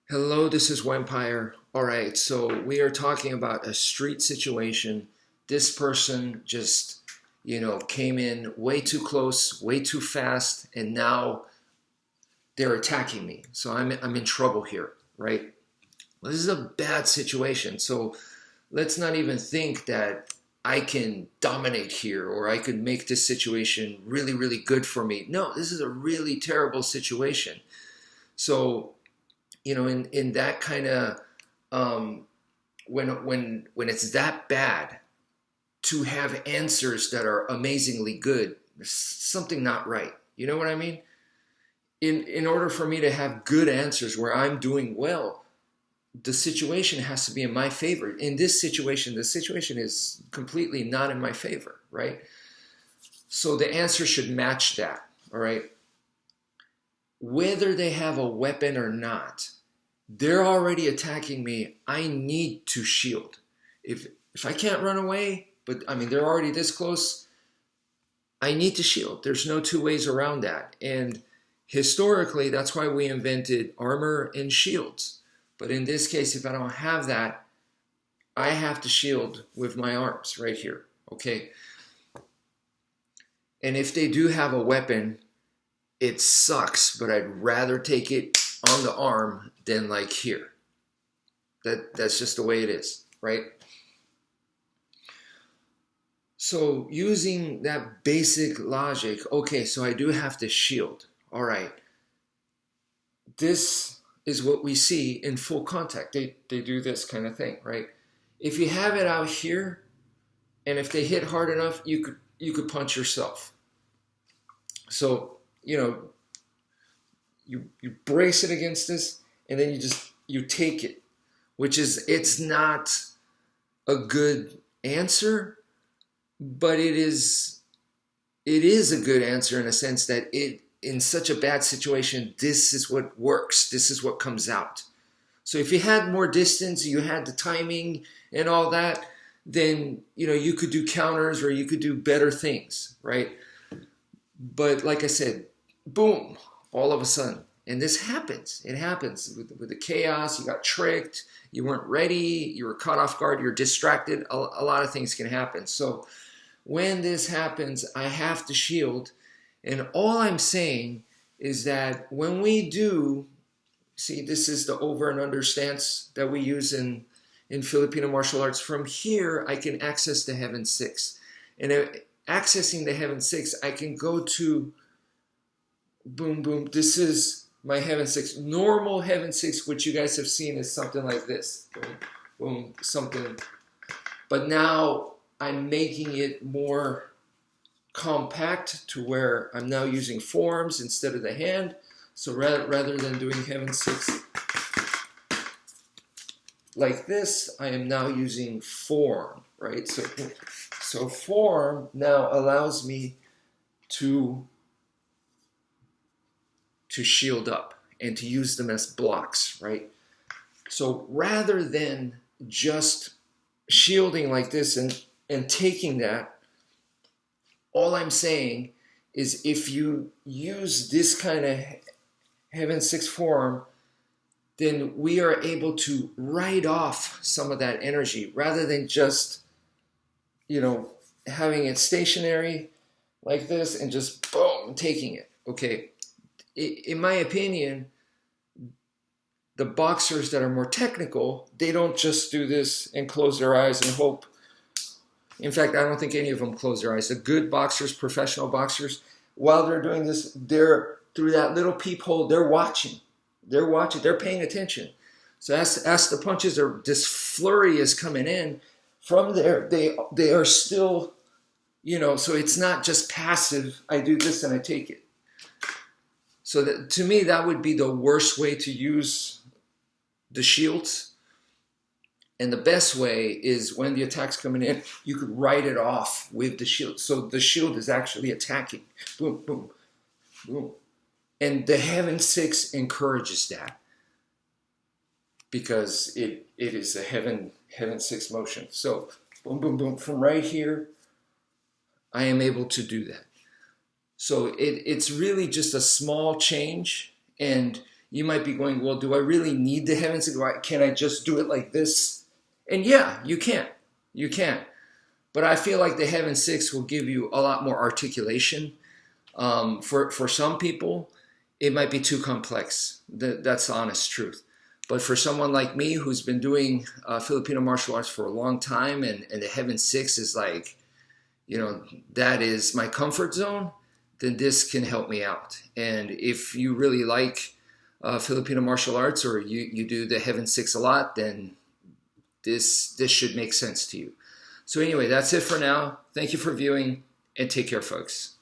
Hello, this is Wmpyr. All right, so we are talking about a street situation. This person just, came in way too close, way too fast, and now they're attacking me. So I'm in trouble here, right? Well, this is a bad situation. So let's not even think that I can dominate here or I could make this situation really, really good for me. No, this is a really terrible situation. So in that kind of when it's that bad, to have answers that are amazingly good, there's something not right. You know what I mean? In order for me to have good answers where I'm doing well, the situation has to be in my favor. In this situation, the situation is completely not in my favor, right? So the answer should match that, all right? Whether they have a weapon or not, they're already attacking me. I need to shield. If I can't run away, but I mean they're already this close, I need to shield. There's no two ways around that. And historically, that's why we invented armor and shields. But in this case, if I don't have that, I have to shield with my arms right here. Okay. And if they do have a weapon, it sucks, but I'd rather take it on the arm than like here. That's just the way it is, right? So using that basic logic, okay, so I do have to shield. All right. This is what we see in full contact. They do this kind of thing, right? If you have it out here, and if they hit hard enough, you could punch yourself. So, you brace it against this, and then you take it, which is, it's not a good answer, but it is a good answer in a sense that in such a bad situation, this is what works. This is what comes out. So if you had more distance, you had the timing and all that, then you could do counters or you could do better things, right? But like I said, boom, all of a sudden. And this happens. It happens with the chaos. You got tricked. You weren't ready. You were caught off guard. You're distracted. A lot of things can happen. So when this happens, I have to shield. And all I'm saying is that when we do, see, this is the over and under stance that we use in Filipino martial arts. From here, I can access the heaven six. And accessing the heaven six, I can go to boom, boom. This is my heaven six. Normal heaven six, which you guys have seen, is something like this. Boom, boom, something. But now I'm making it more compact to where I'm now using forearms instead of the hand. So rather than doing heaven six like this, I am now using forearm, right? So forearm now allows me to shield up and to use them as blocks, right? So rather than just shielding like this and taking that, all I'm saying is if you use this kind of heaven six forearm, then we are able to write off some of that energy rather than just, having it stationary like this and just boom, taking it. Okay. In my opinion, the boxers that are more technical, they don't just do this and close their eyes and hope. In fact, I don't think any of them close their eyes. The good boxers, professional boxers, while they're doing this, they're through that little peephole, they're watching. They're watching. They're paying attention. So as the punches are, this flurry is coming in, from there, they are still, so it's not just passive. I do this and I take it. So that, to me, that would be the worst way to use the shields. And the best way is when the attack's coming in, you could write it off with the shield. So the shield is actually attacking. Boom, boom, boom. And the heaven six encourages that because it is a heaven six motion. So boom, boom, boom. From right here, I am able to do that. So it's really just a small change. And you might be going, well, do I really need the heaven six? Can I just do it like this? And yeah, you can. You can. But I feel like the heaven six will give you a lot more articulation. For some people, it might be too complex. That's the honest truth. But for someone like me who's been doing Filipino martial arts for a long time, and the heaven six is like, that is my comfort zone, then this can help me out. And if you really like Filipino martial arts, or you do the heaven six a lot, then this should make sense to you. So anyway, that's it for now. Thank you for viewing, and take care, folks.